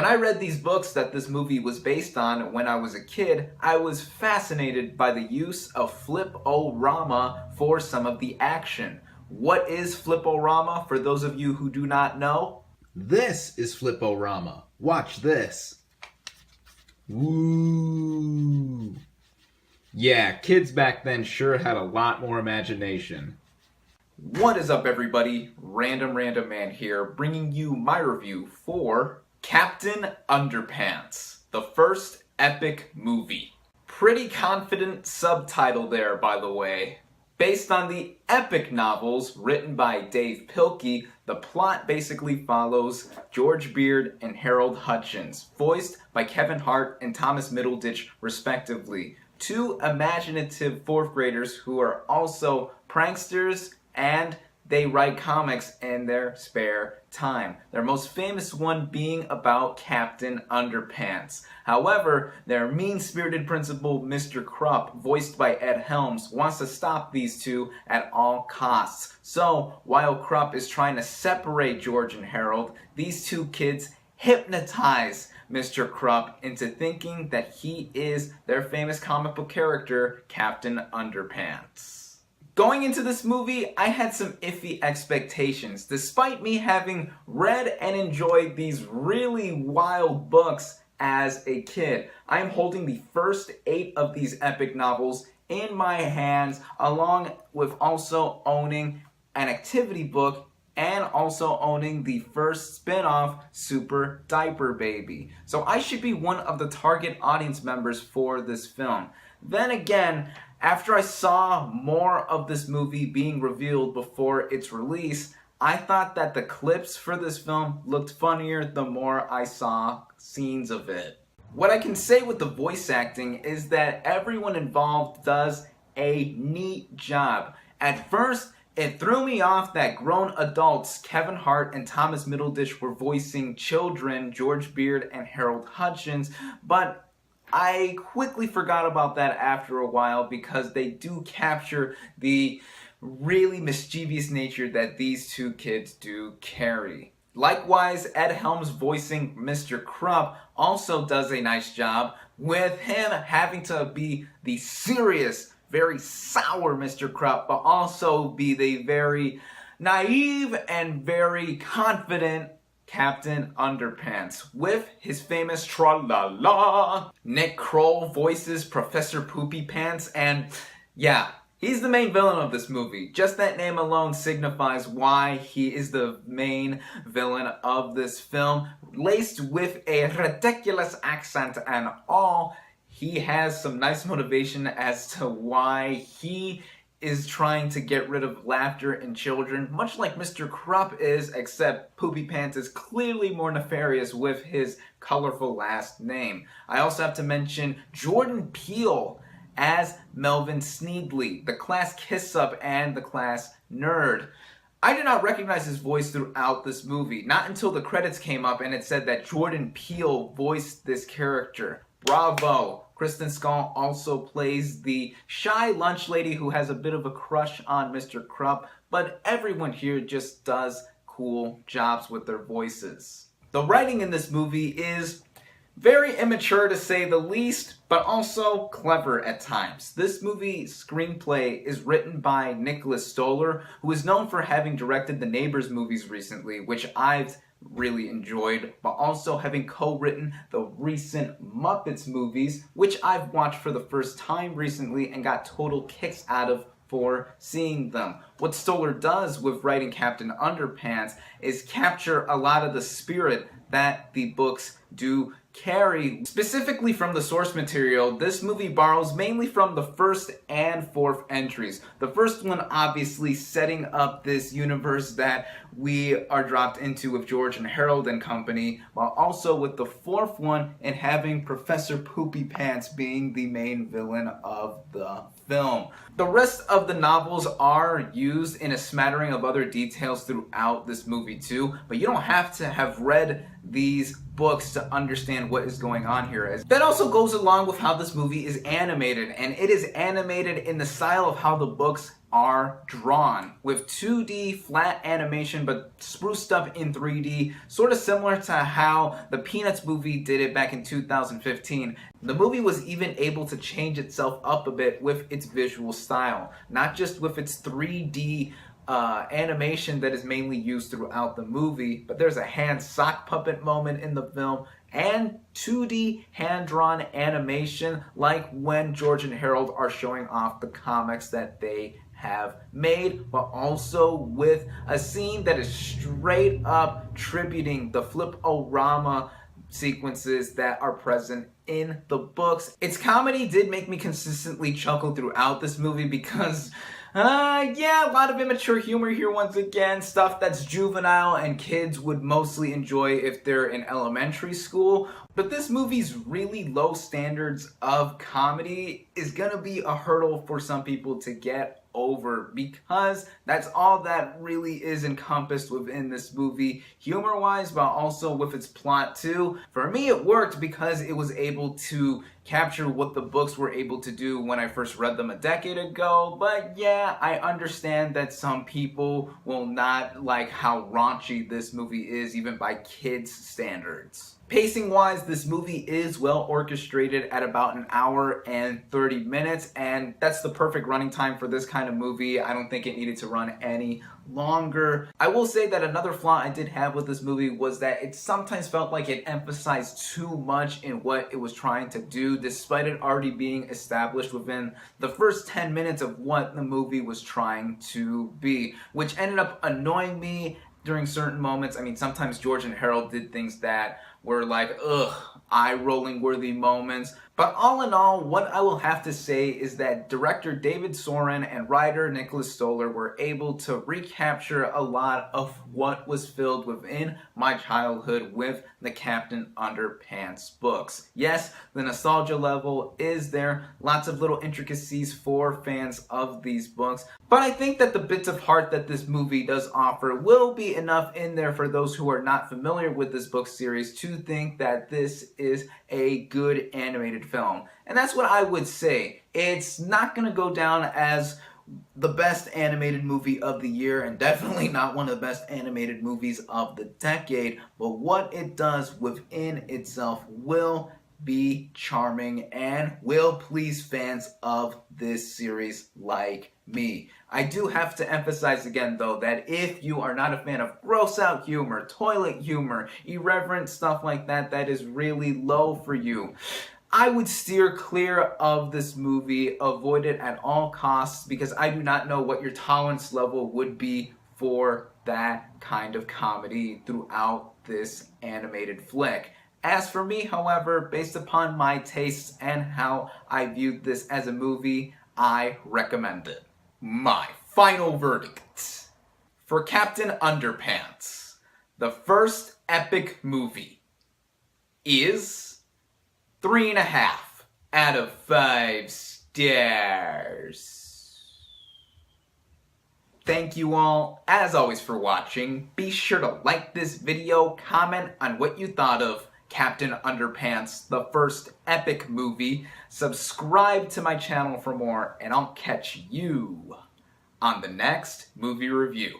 When I read these books that this movie was based on when I was a kid, I was fascinated by the use of flip-o-rama for some of the action. What is flip-o-rama for those of you who do not know? This is flip-o-rama. Watch this. Woo! Yeah, kids back then sure had a lot more imagination. What is up, everybody? Random Random Man here, bringing you my review for Captain Underpants, the first epic movie. Pretty confident subtitle there, by the way. Based on the epic novels written by Dave Pilkey, the plot basically follows George Beard and Harold Hutchins, voiced by Kevin Hart and Thomas Middleditch respectively. Two imaginative fourth graders who are also pranksters, and they write comics in their spare time. Their most famous one being about Captain Underpants. However, their mean-spirited principal, Mr. Krupp, voiced by Ed Helms, wants to stop these two at all costs. So, while Krupp is trying to separate George and Harold, these two kids hypnotize Mr. Krupp into thinking that he is their famous comic book character, Captain Underpants. Going into this movie, I had some iffy expectations, despite me having read and enjoyed these really wild books as a kid. I am holding the first 8 of these epic novels in my hands, along with also owning an activity book and also owning the first spin-off, Super Diaper Baby. So I should be one of the target audience members for this film. Then again, after I saw more of this movie being revealed before its release, I thought that the clips for this film looked funnier the more I saw scenes of it. What I can say with the voice acting is that everyone involved does a neat job. At first, it threw me off that grown adults, Kevin Hart and Thomas Middleditch, were voicing children, George Beard and Harold Hutchins, but I quickly forgot about that after a while because they do capture the really mischievous nature that these two kids do carry. Likewise, Ed Helms voicing Mr. Krupp also does a nice job, with him having to be the serious, very sour Mr. Krupp, but also be the very naive and very confident Captain Underpants, with his famous tra-la-la. Nick Kroll voices Professor Poopy Pants, and yeah, he's the main villain of this movie. Just that name alone signifies why he is the main villain of this film. Laced with a ridiculous accent and all, he has some nice motivation as to why he is trying to get rid of laughter in children, much like Mr. Krupp is, except Poopy Pants is clearly more nefarious with his colorful last name. I also have to mention Jordan Peele as Melvin Sneedley, the class kiss-up and the class nerd. I did not recognize his voice throughout this movie, not until the credits came up and it said that Jordan Peele voiced this character. Bravo! Kristen Schaal also plays the shy lunch lady who has a bit of a crush on Mr. Krupp, but everyone here just does cool jobs with their voices. The writing in this movie is very immature to say the least, but also clever at times. This movie's screenplay is written by Nicholas Stoller, who is known for having directed the Neighbors movies recently, which I've really enjoyed, but also having co-written the recent Muppets movies, which I've watched for the first time recently and got total kicks out of for seeing them. What Stoller does with writing Captain Underpants is capture a lot of the spirit that the books do carry. Specifically from the source material, this movie borrows mainly from the first and fourth entries. The first one obviously setting up this universe that we are dropped into with George and Harold and company, while also with the fourth one and having Professor Poopy Pants being the main villain of the film. The rest of the novels are used in a smattering of other details throughout this movie too, but you don't have to have read these books to understand what is going on here. That also goes along with how this movie is animated, and it is animated in the style of how the books are drawn with 2D flat animation but spruced up in 3D, sort of similar to how the Peanuts movie did it back in 2015. The movie was even able to change itself up a bit with its visual style, not just with its 3D animation that is mainly used throughout the movie, but there's a hand sock puppet moment in the film and 2D hand-drawn animation like when George and Harold are showing off the comics that they have made, but also with a scene that is straight up tributing the Flip-O-Rama sequences that are present in the books. Its comedy did make me consistently chuckle throughout this movie because yeah, a lot of immature humor here once again, stuff that's juvenile and kids would mostly enjoy if they're in elementary school. But this movie's really low standards of comedy is gonna be a hurdle for some people to get over because that's all that really is encompassed within this movie, humor-wise, but also with its plot too. For me, it worked because it was able to capture what the books were able to do when I first read them a decade ago. But yeah, I understand that some people will not like how raunchy this movie is, even by kids' standards. Pacing-wise, this movie is well orchestrated at about an hour and 30 minutes, and that's the perfect running time for this kind of movie. I don't think it needed to run any longer. I will say that another flaw I did have with this movie was that it sometimes felt like it emphasized too much in what it was trying to do, despite it already being established within the first 10 minutes of what the movie was trying to be, which ended up annoying me during certain moments. I mean, sometimes George and Harold did things that were like, ugh, eye-rolling worthy moments. But all in all, what I will have to say is that director David Soren and writer Nicholas Stoller were able to recapture a lot of what was filled within my childhood with the Captain Underpants books. Yes, the nostalgia level is there, lots of little intricacies for fans of these books, but I think that the bits of heart that this movie does offer will be enough in there for those who are not familiar with this book series to think that this is a good animated film. And that's what I would say. It's not going to go down as the best animated movie of the year, and definitely not one of the best animated movies of the decade, but what it does within itself will be charming and will please fans of this series like me. I do have to emphasize again though that if you are not a fan of gross out humor, toilet humor, irreverent stuff like that, that is really low for you, I would steer clear of this movie, avoid it at all costs, because I do not know what your tolerance level would be for that kind of comedy throughout this animated flick. As for me, however, based upon my tastes and how I viewed this as a movie, I recommend it. My final verdict for Captain Underpants, the first epic movie, is 3.5 out of 5 stars. Thank you all, as always, for watching. Be sure to like this video, comment on what you thought of Captain Underpants, the first epic movie. Subscribe to my channel for more, and I'll catch you on the next movie review.